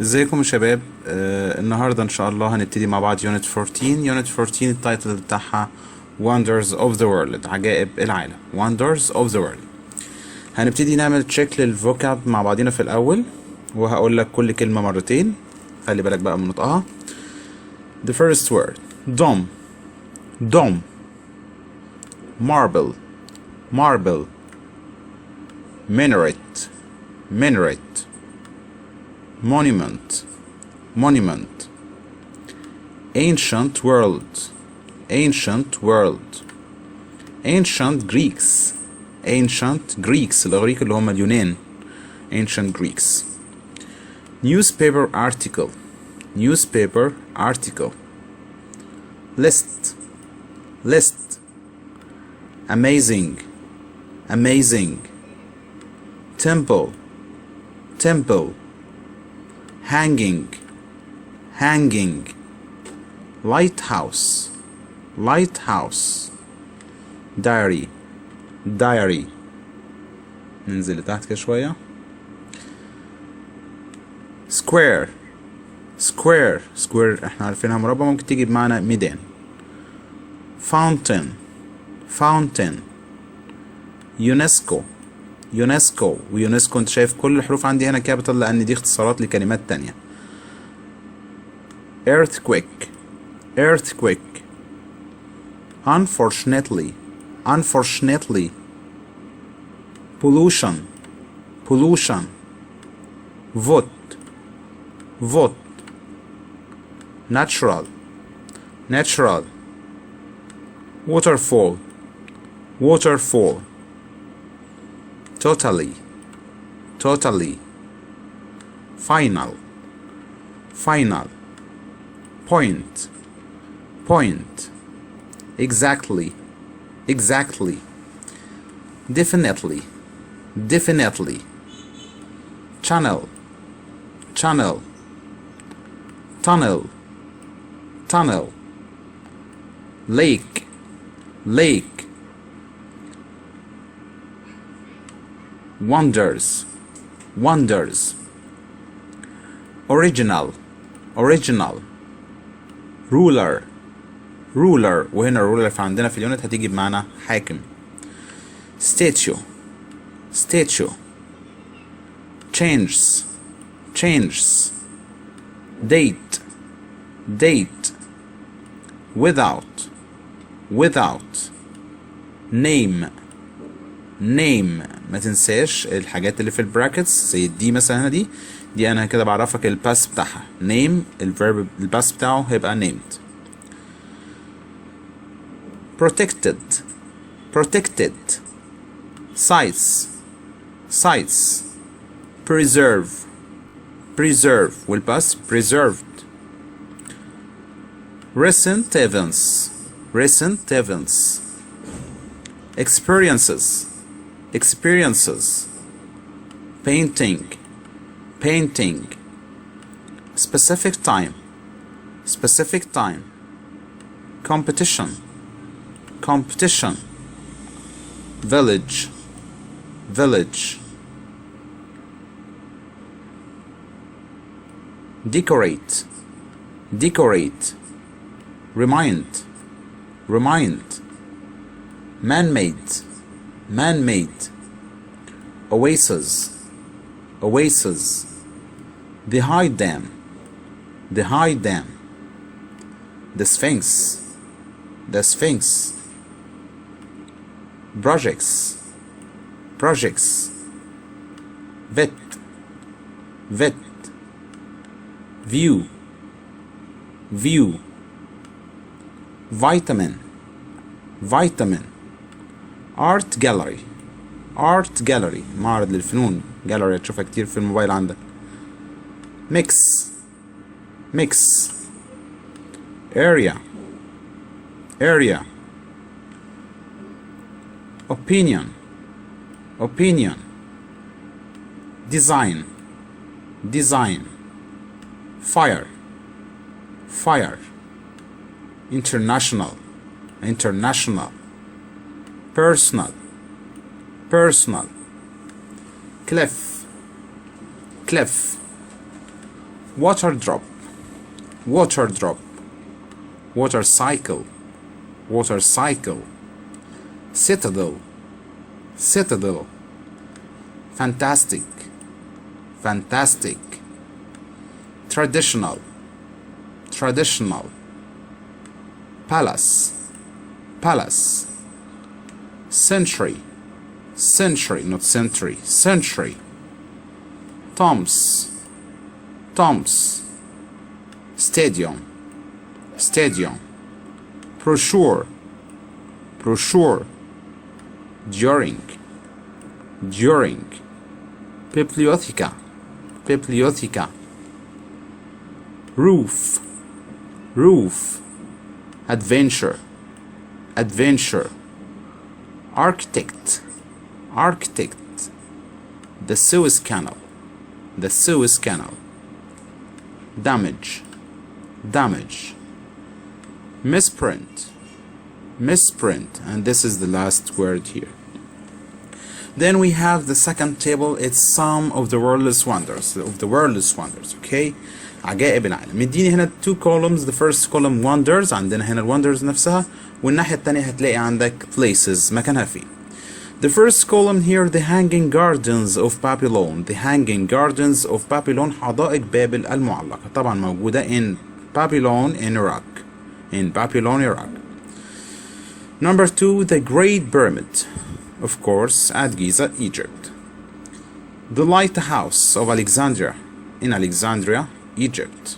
ازيكم يا شباب. النهارده ان شاء الله هنبتدي مع بعض يونت 14 التايتل بتاعها Wonders of the World، عجائب العالم. Wonders of the World. هنبتدي نعمل تشيك للفوكاب مع بعضينا في الاول، وهقول لك كل كلمه مرتين، خلي بالك بقى من نطقها. The first word dome dome marble marble minaret minaret monument monument ancient world ancient world ancient Greeks الإغريق اللي هم اليونان. ancient Greeks. newspaper article list amazing temple hanging lighthouse diary ننزل لتحت كده شوية. square احنا عارفينها مربع، ممكن تيجي بمعنى ميدان. fountain UNESCO ويونسكو انت شايف كل الحروف عندي هنا كابيتال لان دي اختصارات لكلمات تانية. earthquake unfortunately pollution vote natural waterfall totally final point exactly definitely channel tunnel lake wonders original ruler وهنا ruler فعندنا في اليونت هتيجي بمعنى حاكم. statue changes date without name ما تنساش الحاجات اللي في البراكتس زي دي مثلا. هنا دي انا كده بعرفك الباس بتاعها. name الفيرب الباس بتاعه هيبقى named. protected sites preserve والباس preserved. recent events experiences painting specific time competition village decorate remind man-made oasis the high dam the sphinx projects vet view vitamin art gallery معرض للفنون. gallery هتشوفها كتير في الموبايل عندك. mix area opinion design fire international personal cliff water drop, water drop, water cycle, water cycle, citadel, citadel, fantastic, fantastic, traditional, traditional, palace, palace, century, century, not century, century, Tom's, Tom's, stadium, stadium, brochure, brochure, during, during, bibliotheca, bibliotheca, roof, roof, adventure, adventure, architect, architect, the Suez Canal, the Suez Canal, damage, damage, misprint, misprint, and this is the last word here. Then we have the second table. It's some of the world's wonders, okay. عجائب العالم. مديني هنا two columns. The first column wonders، عندنا هنا الwonders نفسها، والناحية التانية هتلاقي عندك places مكانها فين. The first column here, the hanging gardens of Babylon. The hanging gardens of Babylon، حدائق بابل المعلقة، طبعا موجودة in Babylon in Iraq. In Babylon, Iraq. Number 2, the Great Pyramid, of course, at Giza, Egypt. The Lighthouse of Alexandria, in Alexandria, Egypt.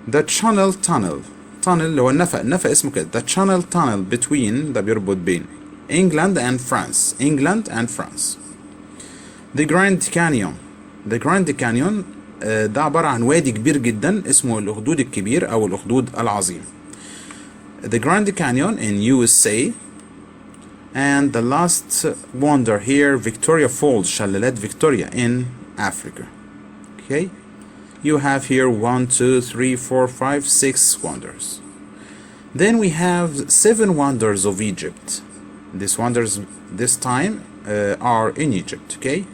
The Channel Tunnel. Tunnel اللي هو النفق اسمه كده. The Channel Tunnel between، ده بيربط بين England and France. England and France. The Grand Canyon. The Grand Canyon ده عبارة عن وادي كبير جدا اسمه الأخدود الكبير أو الأخدود العظيم. The Grand Canyon in USA. And the last wonder here, Victoria Falls, شلالات Victoria in Africa. Okay, you have here 1, 2, 3, 4, 5, 6 wonders. Then we have 7 wonders of Egypt. These wonders this time are in Egypt. Okay,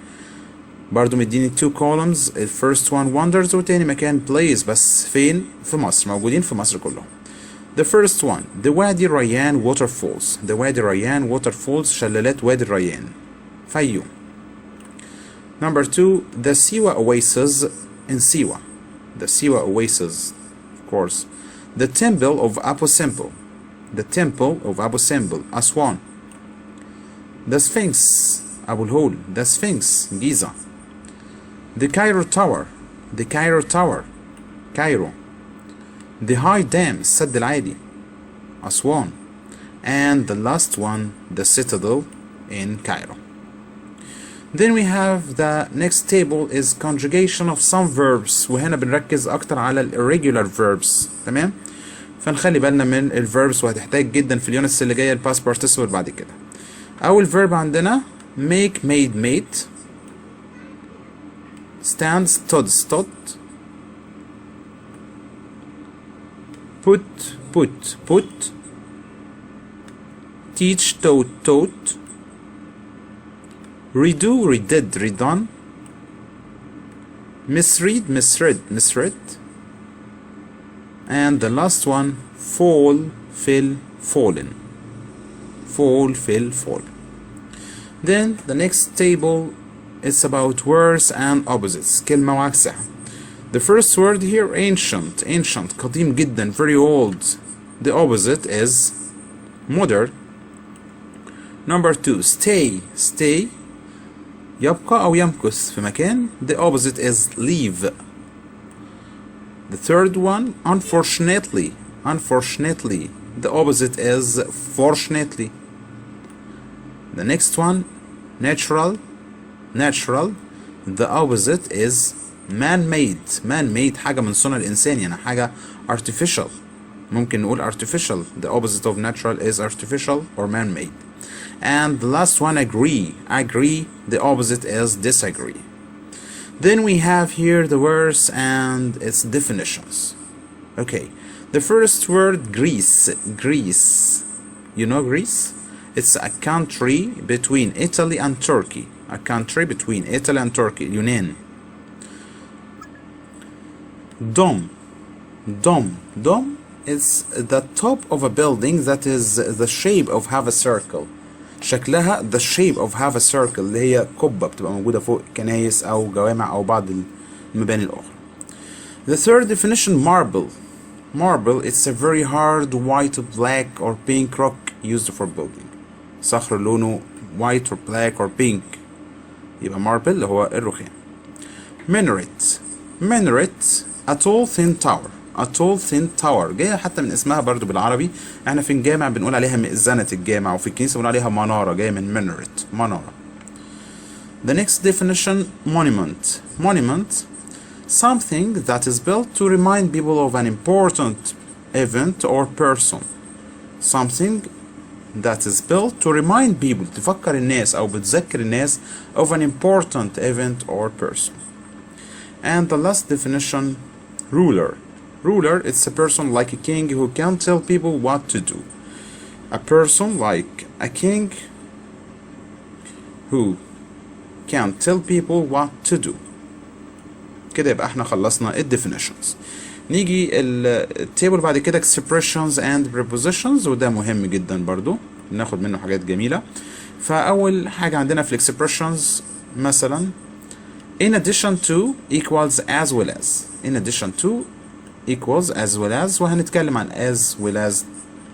برضو مديني 2 columns. The first one wonders، وتاني مكان plays، بس فين؟ في مصر، موجودين في مصر كلهم. The first one, the Wadi Rayyan waterfalls. The Wadi Rayyan waterfalls، شلالات وادي الريان، فيوم. Number 2, the Siwa oasis in Siwa. The Siwa oasis, of course. The temple of Abu Simbel. The temple of Abu Simbel, Aswan. The Sphinx, Abu al-Hol. The Sphinx, Giza. The Cairo Tower. The Cairo Tower, Cairo. The High Dam, السد العالي, Aswan. And the last one, the Citadel in Cairo. Then we have the next table is conjugation of some verbs، وهنا بنركز أكتر على ال irregular verbs. تمام؟ فنخلي بالنا من ال verbs، وهتحتاج جدا في اليونتس اللي جاية ال past participle بعد كده. أول verb عندنا make made made، stand stood stood، put put put، teach taught taught، redo redid redone، misread misread misread، and the last one fall fill fallen، fall fill fall. Then the next table is about words and opposites، كلمة وعكسها. The first word here, ancient. Ancient، قديم جدا، very old. The opposite is modern. Number 2, stay. Stay، يبقى أو يمكث في مكان. The opposite is leave. The third one, unfortunately. Unfortunately, the opposite is fortunately. The next one, natural. Natural، the opposite is man-made. Man-made حاجة من صنع الإنسان، يعني حاجة artificial. ممكن نقول artificial. The opposite of natural is artificial or man-made. And the last one, agree. Agree, the opposite is disagree. Then we have here the words and its definitions. Okay, the first word, Greece. Greece, you know Greece? It's a country between Italy and Turkey. A country between Italy and Turkey, Yunan. dome. Dome is the top of a building that is the shape of have a circle. شكلها the shape of have a circle اللي هي قبة بتبقى موجودة فوق كنايس أو جوامع أو بعض المباني الأخرى. The third definition, marble. Marble, it's a very hard white, black or pink rock used for building. صخر لونه white or black or pink. يبقى marble اللي هو الرخام. Minaret. Minaret, a tall thin tower. A tall thin tower جاية حتى من اسمها برضو بالعربي. احنا في الجامع بنقول عليها مئذنة الجامع وفي الكنيسة بنقول عليها منارة جاية من minaret منارة. The next definition, monument. Monument, something that is built to remind people of an important event or person. Something that is built to remind people تفكر الناس أو بتذكر الناس of an important event or person. And the last definition, ruler. Ruler, it's a person like a king who can tell people what to do. A person like a king who can tell people what to do. كده يبقى احنا خلصنا الديفينيشنز. نيجي التيبل بعد كده expressions and prepositions وده مهم جدا برضو ناخد منه حاجات جميلة. فأول حاجة عندنا في expressions مثلا in addition to equals as well as. In addition to equals as well as وهنتكلم عن as well as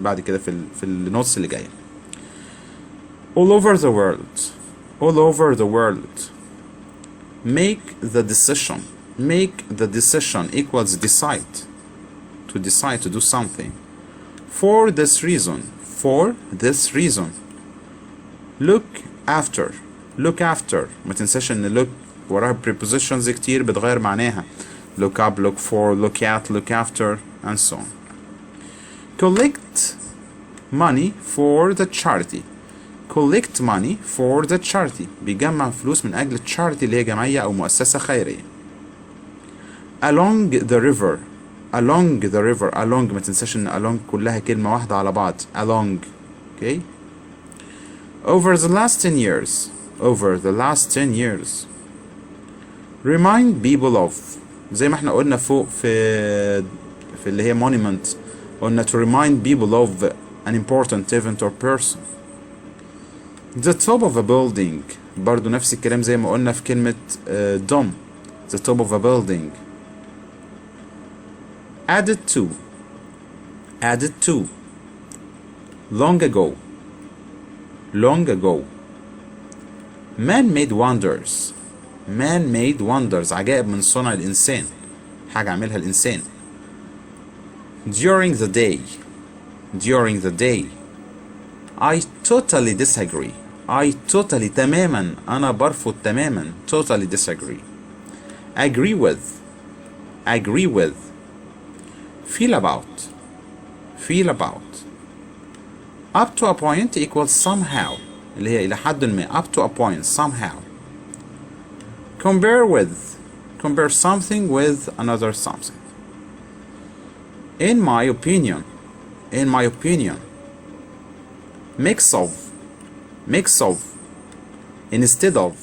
بعد كده في النوتس اللي جاية. all over the world. All over the world. Make the decision. Make the decision equals decide. To decide to do something. For this reason. For this reason. Look after. Look after. ما تنساش ان look وراها prepositions كتير بتغير معناها. Look up, look for, look at, look after, and so on. Collect money for the charity. Collect money for the charity. بيجمع فلوس من أجل charity اللي هي جمعية أو مؤسسة خيرية. Along the river. Along the river. Along ما تنساش إن along كلها كلمة واحدة على بعض. Along. Okay. Over the last 10 years. Over the last 10 years. Remind people of. زي ما احنا قلنا فوق في اللي هي monument قلنا to remind people of an important event or person. The top of a building برضو نفس الكلام زي ما قلنا في كلمة dome. The top of a building. Added to. Added to. Long ago. Long ago. Man-made wonders. Man-made wonders عجائب من صنع الإنسان حاجة عملها الإنسان. During the day. During the day. I totally disagree. I totally تماما أنا برفض تماما totally disagree. Agree with. Agree with. Feel about. Feel about. Up to a point equals somehow اللي هي إلى حد ما up to a point somehow. Compare with. Compare something with another something. In my opinion. In my opinion. Mix of. Mix of. Instead of.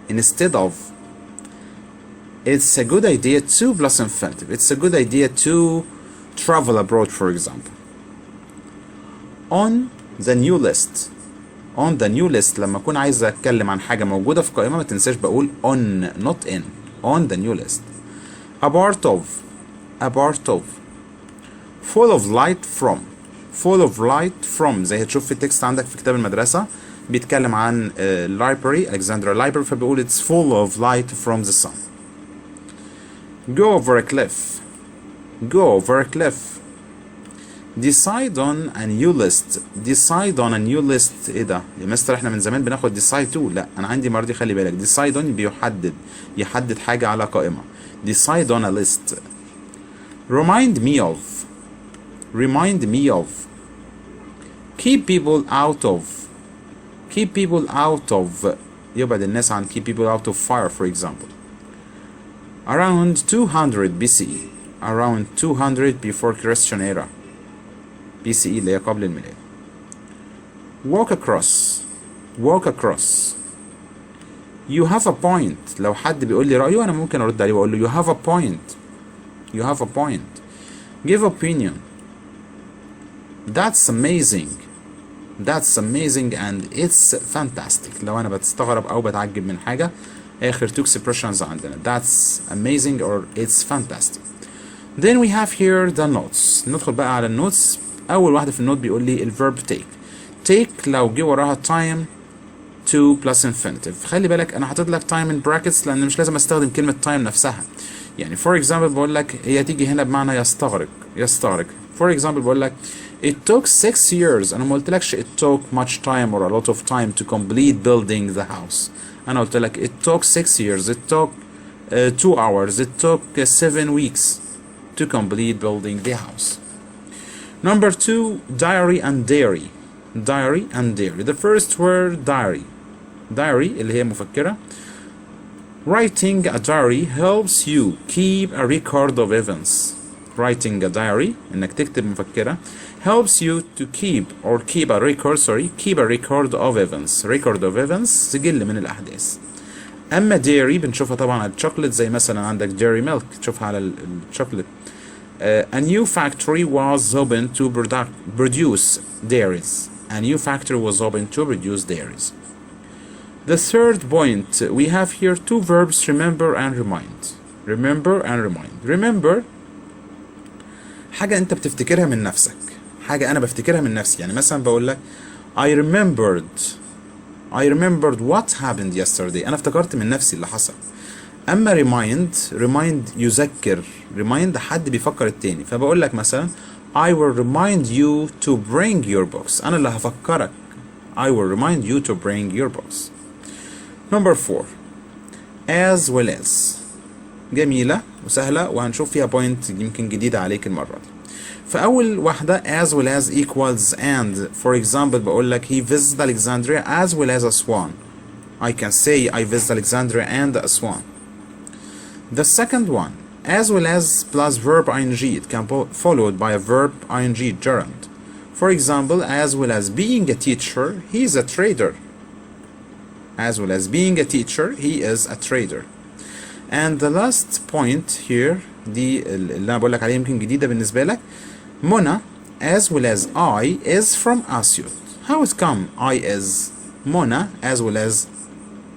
Instead of. It's a good idea to plus infinitive. It's a good idea to travel abroad, for example. On the new list. On the new list لما أكون عايز أتكلم عن حاجة موجودة في قائمة ما تنساش بقول on not in. On the new list. A part of. A part of. Full of light from. Full of light from زي هتشوف في التكست عندك في كتاب المدرسة بيتكلم عن library Alexandria library فبيقول it's full of light from the sun. Go over a cliff. Go over a cliff. Decide on a new list. Decide on a new list. ايه ده يا مستر احنا من زمان بناخد decide to. لا انا عندي مرة دي خلي بالك decide on يحدد حاجة على قائمة. Decide on a list. Remind me of. Remind me of. Keep people out of. Keep people out of. يبعد الناس عن keep people out of fire for example. Around 200 BCE. Around 200 before Christian era. BCE اللي هي قبل الميلاد. Walk across. Walk across. You have a point. لو حد بيقول لي رأيه أنا ممكن أرد عليه وأقول له you have a point. You have a point. Give opinion. That's amazing. That's amazing and it's fantastic. لو أنا بستغرب أو بتعجب من حاجة، آخر two expressions عندنا. That's amazing or it's fantastic. Then we have here the notes. ندخل بقى على النوتس. أول واحدة في النوت بيقول لي الverb take. take لو جه وراها time to plus infinitive. خلي بالك أنا حاطط لك time in brackets لأن مش لازم أستخدم كلمة time نفسها. يعني for example بقول لك هي تيجي هنا بمعنى يستغرق. For example بقول لك it took 6 years. أنا ما قلتلكش it took much time or a lot of time to complete building the house. أنا قلت لك it took 6 years. It took 2 hours. It took 7 weeks to complete building the house. Number 2, diary and dairy. Diary and dairy. The first word diary. Diary اللي هي مفكرة. Writing a diary helps you keep a record of events. Writing a diary إنك تكتب مفكرة helps you to keep a record of events. Record of events سجل من الأحداث. أما dairy بنشوفها طبعا على الشوكولات، زي مثلا عندك dairy milk تشوفها على الشوكولات. A new factory was opened to produce dairies. A new factory was opened to produce dairies. The third point, we have here two verbs, remember and remind. Remember and remind. Remember حاجة أنت بتفتكرها من نفسك، حاجة أنا بفتكرها من نفسي. يعني مثلا بقول لك I remembered what happened yesterday. أنا افتكرت من نفسي اللي حصل. أما remind يذكر. remind حد بيفكر التاني. فبقول لك مثلا I will remind you to bring your books. أنا اللي هفكرك. I will remind you to bring your books. Number 4, as well as. جميلة وسهلة وهنشوف فيها بوينت يمكن جديدة عليك المرة دي. فأول واحدة as well as equals and. For example بقول لك he visited Alexandria as well as Aswan. I can say I visited Alexandria and Aswan. The second one, as well as plus verb ing. It can be followed by a verb ing gerund. For example, as well as being a teacher, he is a trader. As well as being a teacher, he is a trader. And the last point here, دي اللي أنا بقول لك عليها يمكن جديدة بالنسبة لك. Mona, as well as I, is from Asyut. How it come I is? Mona, as well as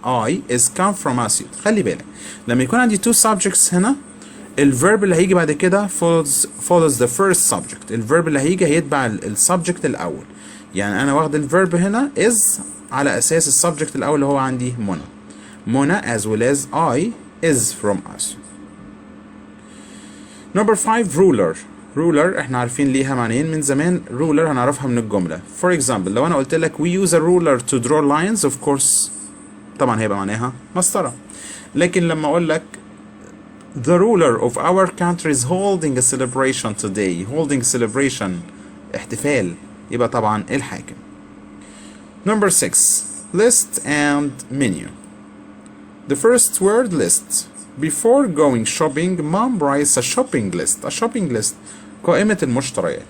I, is come from Asyut. خلي بالك لما يكون عندي two subjects هنا، الverb اللي هيجي بعد كده follows the first subject. الverb اللي هيجي هيتبع السبجكت الأول. يعني أنا واخد الverb هنا is على أساس السبجكت الأول اللي هو عندي منى. منى as well as I is from us. Number 5, ruler. ruler احنا عارفين ليها معنيين من زمان. ruler هنعرفها من الجملة. For example لو أنا قلت لك we use a ruler to draw lines, of course طبعا هيبقى معناها مسطرة. لكن لما أقول لك the ruler of our country is holding a celebration today. holding celebration احتفال، يبقى طبعا الحاكم. Number 6, list and menu. The first word list. Before going shopping, mom writes a shopping list. A shopping list قائمة المشتريات.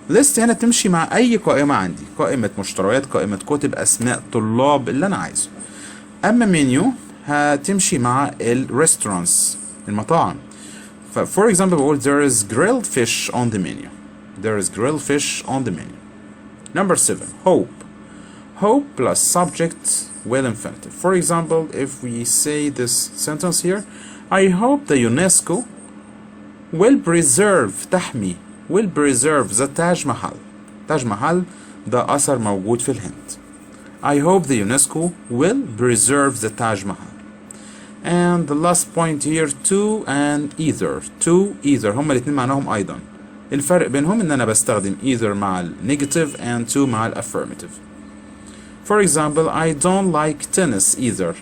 list هنا تمشي مع أي قائمة عندي، قائمة مشتريات، قائمة كتب، أسماء طلاب، اللي أنا عايزه. أما menu هتمشي مع الريستورانتس، المطاعم. for example بقول there is grilled fish on the menu. There is grilled fish on the menu. Number 7, hope. Hope plus subject will infinitive. For example, if we say this sentence here, I hope the UNESCO will preserve تحمي will preserve the Taj Mahal. Taj Mahal ده أثر موجود في الهند. I hope the UNESCO will preserve the Taj Mahal. And the last point here, to and either. To either هما الاتنين معناهم أيضا. الفرق بينهم إن أنا بستخدم either مع ال negative and to مع ال affirmative. For example, I don't like tennis either.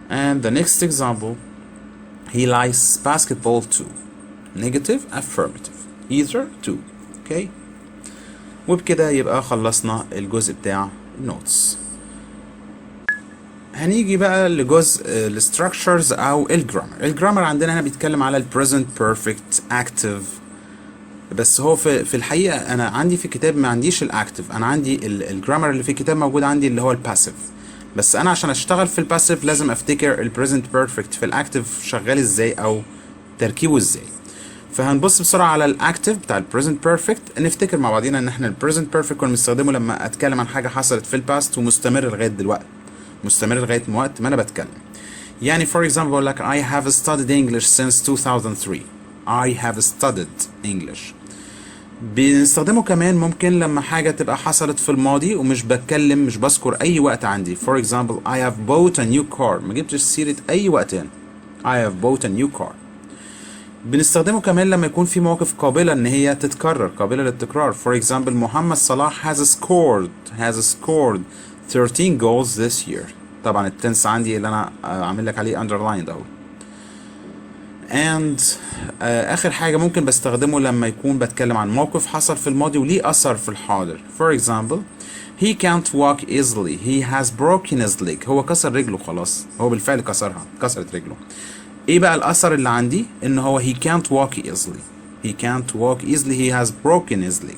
And the next example, he likes basketball too. Negative, affirmative. Either, to. Okay? وبكده يبقى خلصنا الجزء بتاع notes. هنيجي بقى لجزء الستراكشرز او الجرامر. الجرامر عندنا هنا بيتكلم على البريزنت بيرفكت اكتف، بس هو في الحقيقه انا عندي في الكتاب ما عنديش الاكتف، انا عندي الجرامر اللي في الكتاب موجود عندي اللي هو الباسيف. بس انا عشان اشتغل في الباسيف لازم افتكر البريزنت بيرفكت في الاكتف شغال ازاي او تركيبه ازاي. فهنبص بسرعه على الاكتف بتاع البريزنت بيرفكت. نفتكر مع بعضينا ان احنا البريزنت بيرفكت كنا بنستخدمه لما اتكلم عن حاجه حصلت في الباست ومستمر لغايه دلوقتي، مستمر لغايه وقت ما انا بتكلم. يعني for example بقول لك I have studied English since 2003. I have studied English. بنستخدمه كمان ممكن لما حاجة تبقى حصلت في الماضي ومش بتكلم، مش بذكر أي وقت عندي. For example I have bought a new car. ما جبتش سيرة أي وقت هنا. I have bought a new car. بنستخدمه كمان لما يكون في مواقف قابلة إن هي تتكرر، قابلة للتكرار. For example محمد صلاح has scored 13 goals this year. طبعا التنس عندي اللي أنا عامل لك عليه underlined أهو. and آخر حاجة ممكن بستخدمه لما يكون بتكلم عن موقف حصل في الماضي وليه أثر في الحاضر. For example he can't walk easily. He has broken his leg. هو كسر رجله خلاص، هو بالفعل كسرها، كسرت رجله. ايه بقى الأثر اللي عندي؟ إن هو he can't walk easily. He can't walk easily. He has broken his leg.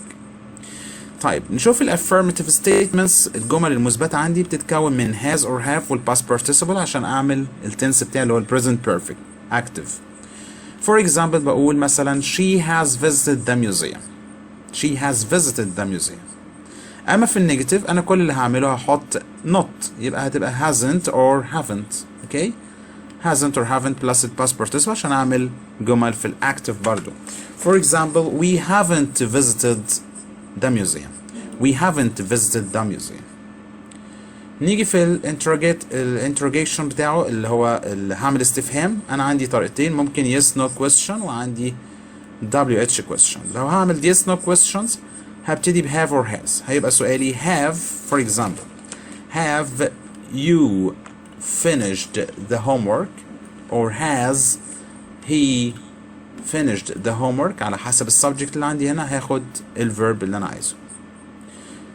طيب نشوف ال affirmative statements. الجمل المثبتة عندي بتتكون من has or have وال past participle عشان أعمل التنس بتاعي اللي هو ال present perfect active. For example بقول مثلا she has visited the museum. She has visited the museum. أما في النيجاتيف أنا كل اللي هعمله هحط not، يبقى هتبقى hasn't or haven't. Okay? hasn't or haven't plus the past participle عشان أعمل جمل في الأكتف برضو. For example we haven't visited the museum. We haven't visited the museum. نيجي في الانتروجيشن بتاعه اللي هو اللي هعمل استفهام. انا عندي طريقتين، ممكن yes no question وعندي WH question. لو هعمل yes no questions هبتدي ب have or has. هيبقى سؤالي have for example have you finished the homework or has he finished the homework. على حسب السبجكت اللي عندي هنا هاخد الفيرب اللي انا عايزه.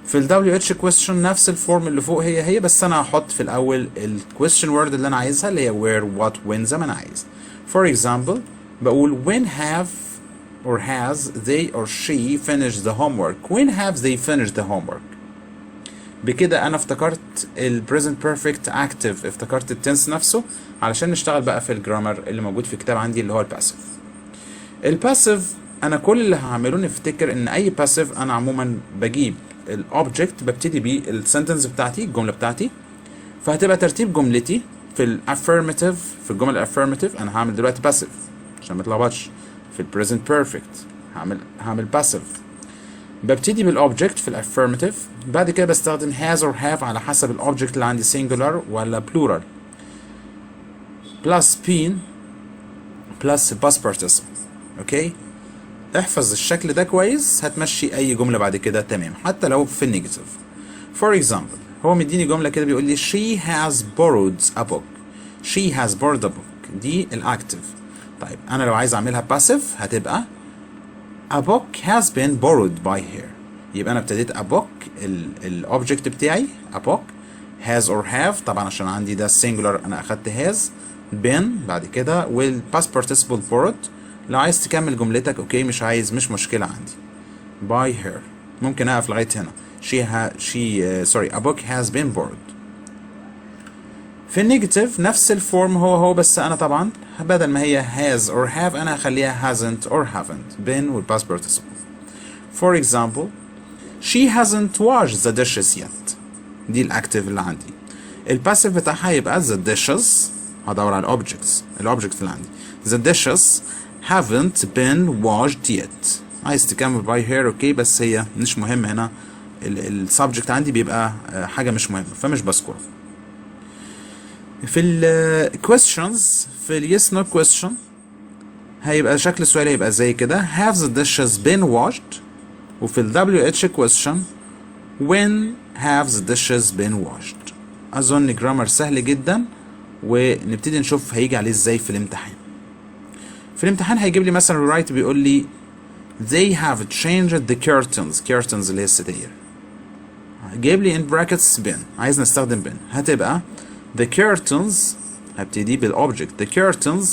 في ال WH question نفس الفورم اللي فوق هي بس انا هحط في الاول ال question word اللي انا عايزها اللي هي where what when زي ما انا عايز. For example بقول when have or has they or she finished the homework. When have they finished the homework. بكده انا افتكرت ال present perfect active، افتكرت التنس نفسه علشان نشتغل بقى في الجرامر اللي موجود في الكتاب عندي اللي هو الباسيف. الباسيف انا كل اللي هعمله نفتكر ان اي باسيف انا عموما بجيب الاوبجكت ببتدي بيه السنتنس بتاعتي، الجمله بتاعتي. فهتبقى ترتيب جملتي في الافيرماتيف، في الجمل الافيرماتيف انا هعمل دلوقتي باسيف عشان ما اتلخبطش. في البريزنت بيرفكت هعمل باسيف. ببتدي بالاوبجكت في الافيرماتيف، بعد كده بستخدم has or have على حسب الاوبجكت اللي عندي singular ولا plural plus been plus past participle. اوكي احفظ الشكل ده كويس هتمشي اي جمله بعد كده تمام حتى لو في النيجاتيف. For example هو مديني جمله كده بيقول لي she has borrowed a book. She has borrowed a book. دي الاكتف. طيب انا لو عايز اعملها باسيف هتبقى a book has been borrowed by her. يبقى انا ابتديت a book الاوبجكت بتاعي a book has or have طبعا عشان عندي ده singular انا اخدت has been بعد كده والpast participle borrowed. لو عايز تكمل جملتك اوكي، مش عايز مش مشكلة عندي. by her ممكن اقف لغاية هنا. a book has been borrowed. في النيجاتيف نفس الفورم هو بس انا طبعا بدل ما هي has or have انا هخليها hasn't or haven't been والpast participle. For example she hasn't washed the dishes yet. دي الاكتيف اللي عندي. الباسيف بتاعها يبقى the dishes. هدور على الاوبجكت اللي عندي. the dishes haven't been washed yet. عايز تكمل by her اوكي، بس هي مش مهم هنا. السبجكت عندي بيبقى حاجة مش مهمة فمش بذكره. في ال questions في ال yes no question هيبقى شكل السؤال هيبقى زي كده have the dishes been washed. وفي ال WH question when have the dishes been washed. أظن جرامر سهل جدا ونبتدي نشوف هيجي عليه ازاي في الامتحان. في الامتحان هيجيب لي مثلا write بيقول لي they have changed the curtains اللي هي الستاير. جايب لي in brackets been، عايز نستخدم been هتبقى the curtains. هبتدي بالاوبجكت the curtains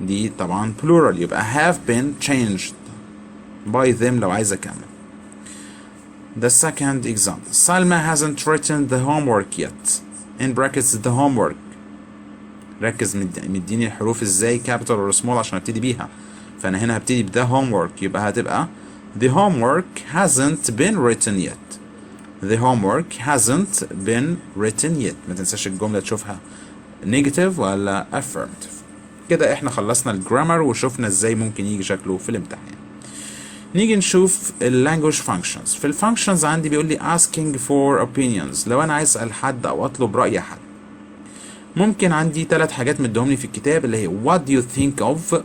دي طبعا plural يبقى have been changed by them لو عايز اكمل. The second example Salma hasn't written the homework yet. In brackets the homework ركز، مديني الحروف ازاي capital or small عشان ابتدي بيها. فانا هنا هبتدي ب the homework، يبقى هتبقى the homework hasn't been written yet. the homework hasn't been written yet. ما تنساش الجملة تشوفها negative ولا affirmative. كده احنا خلصنا الجرامر وشوفنا ازاي ممكن يجي شكله في الامتحان. نيجي نشوف language functions. في functions عندي بيقول لي asking for opinions، لو انا عايز اسأل حد او اطلب رأي حد. ممكن عندي 3 حاجات مديهم لي في الكتاب اللي هي what do you think of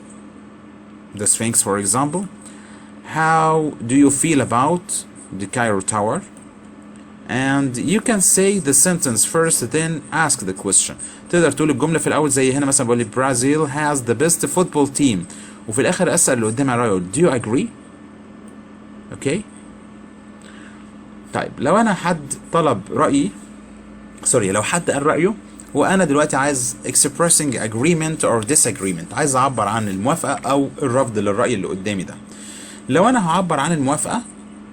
the Sphinx for example, how do you feel about the Cairo Tower, and you can say the sentence first then ask the question. تقدر تقول الجملة في الأول زي هنا مثلا بقول لي Brazil has the best football team، وفي الآخر أسأل اللي قدامي على رأيه do you agree؟ أوكي؟ طيب لو أنا حد طلب رأيي، لو حد قال رأيه وأنا دلوقتي عايز expressing agreement or disagreement، عايز أعبر عن الموافقة أو الرفض للرأي اللي قدامي ده. لو أنا هعبر عن الموافقة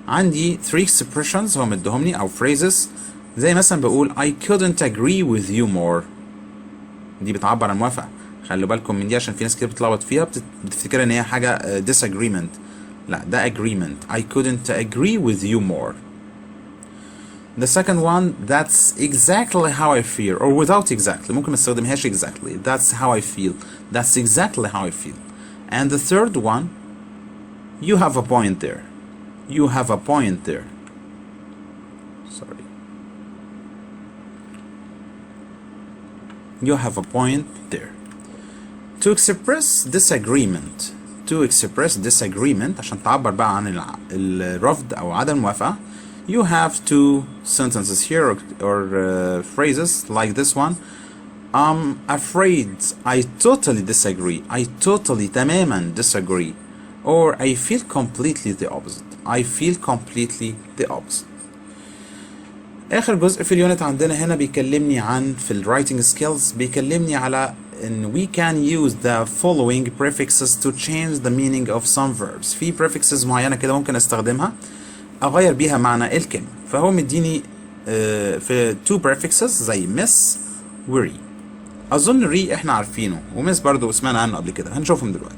عندي 3 expressions هو مديهمني أو phrases، زي مثلا بقول I couldn't agree with you more، دي بتعبر عن الموافقة. خلوا بالكم من دي عشان في ناس كتير بتتلخبط فيها، بتفتكر ان هي حاجة disagreement، لا ده agreement. I couldn't agree with you more. The second one that's exactly how I feel or without exactly، ممكن ما استخدمهاش exactly، that's how I feel، that's exactly how I feel. And the third one you have a point there، you have a point there. Sorry. You have a point there. To express disagreement، عشان تعبر بقى عن الرفض أو عدم الموافقة، you have 2 sentences here or phrases like this one. I'm afraid I totally disagree، I totally تماما disagree، or I feel completely the opposite، I feel completely the opposite. آخر جزء في اليونت عندنا هنا بيكلمني عن في ال writing skills، بيكلمني على إن we can use the following prefixes to change the meaning of some verbs. في prefixes معينة كده ممكن استخدمها أغير بيها معنى الكلمة. فهو مديني في 2 prefixes زي miss و re. أظن re إحنا عارفينه، وmiss برضو سمعنا عنه قبل كده، هنشوفهم دلوقتي.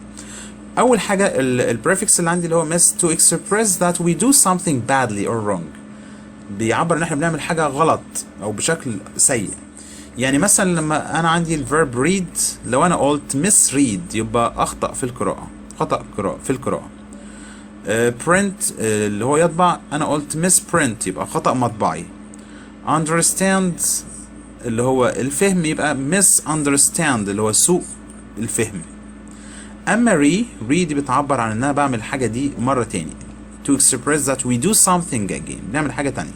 أول حاجة البريفكس اللي عندي اللي هو miss to express that we do something badly or wrong، بيعبر ان احنا بنعمل حاجة غلط او بشكل سيء. يعني مثلا لما انا عندي الفيرب read، لو انا قلت misread يبقى اخطأ في القراءة، خطأ في القراءة. print اللي هو يطبع، انا قلت misprint يبقى خطأ مطبعي. understand اللي هو الفهم يبقى misunderstand اللي هو سوء الفهم. اما re دي بتعبر عن ان انا بعمل الحاجة دي مرة تاني، to express that we do something again، بنعمل حاجة تانية.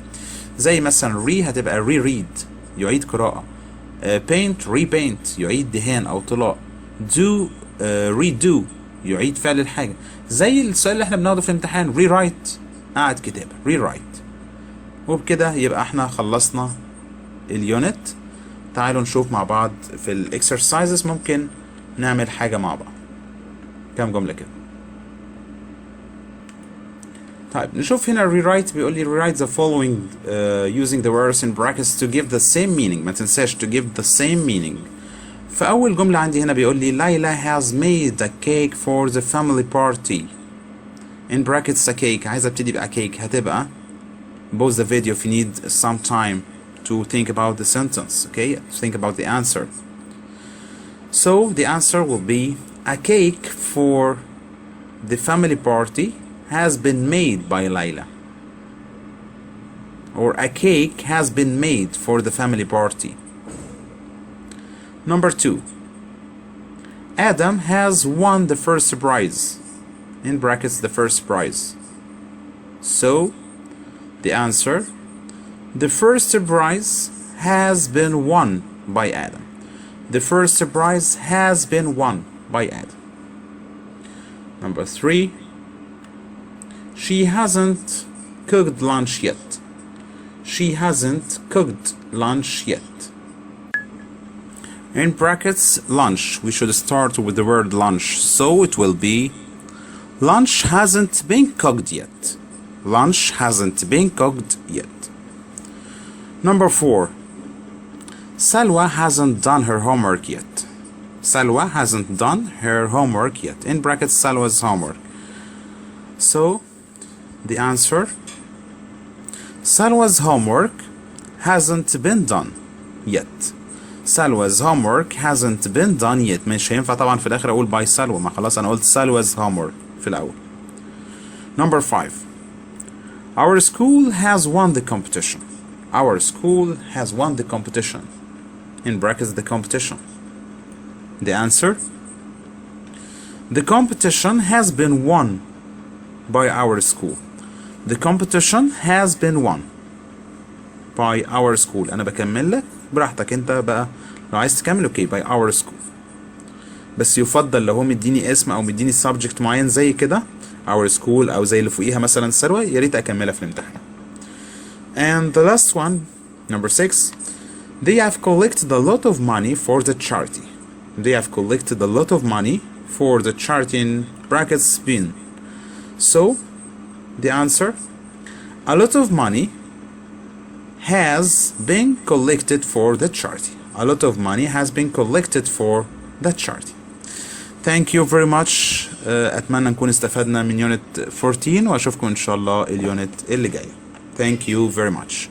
زي مثلا re هتبقى reread يعيد قراءة، paint repaint يعيد دهان أو طلاء، do redo يعيد فعل الحاجة. زي السؤال اللي احنا بناخده في الامتحان rewrite أعد كتابة rewrite. وبكده يبقى احنا خلصنا اليونت. تعالوا نشوف مع بعض في الاكسرسايزز ممكن نعمل حاجة مع بعض. كام جملة كده. طيب نشوف هنا rewrite، بيقول لي rewrite the following using the words in brackets to give the same meaning. ما تنساش to give the same meaning. فأول جملة عندي هنا بيقول لي Layla has made a cake for the family party. in brackets a cake، عايز ابتدي بقى cake، هتبقى pause the video if you need some time to think about the sentence. Okay, think about the answer. So the answer will be a cake for the family party has been made by Layla, or a cake has been made for the family party. Number 2, Adam has won the first prize, in brackets the first prize. So the answer, the first prize has been won by Adam. The first prize has been won by Adam. Number 3, she hasn't cooked lunch yet. She hasn't cooked lunch yet. In brackets lunch, we should start with the word lunch, so it will be lunch hasn't been cooked yet. Lunch hasn't been cooked yet. Number 4, Salwa hasn't done her homework yet. Salwa hasn't done her homework yet. In brackets Salwa's homework. So the answer, Salwa's homework hasn't been done yet. Salwa's homework hasn't been done yet. مش هينفع طبعا في الآخر أقول by Salwa، ما خلاص أنا قلت Salwa's homework في الأول. Number 5. Our school has won the competition. Our school has won the competition. In brackets the competition. The answer, the competition has been won by our school. The competition has been won by our school. أنا بكمل لك براحتك أنت بقى، لو عايز تكمل أوكي by our school. بس يفضل لو هو مديني اسم أو مديني subject معين زي كده our school أو زي اللي فوقيها مثلا ثروة، يا ريت أكملها في الامتحان. And the last one, number 6. They have collected a lot of money for the charity. They have collected a lot of money for the charity in brackets bin. So the answer, a lot of money has been collected for the charity. A lot of money has been collected for the charity. Thank you very much. أتمنى نكون استفدنا من unit 14 وأشوفكم إن شاء الله اليونت اللي جاي. Thank you very much.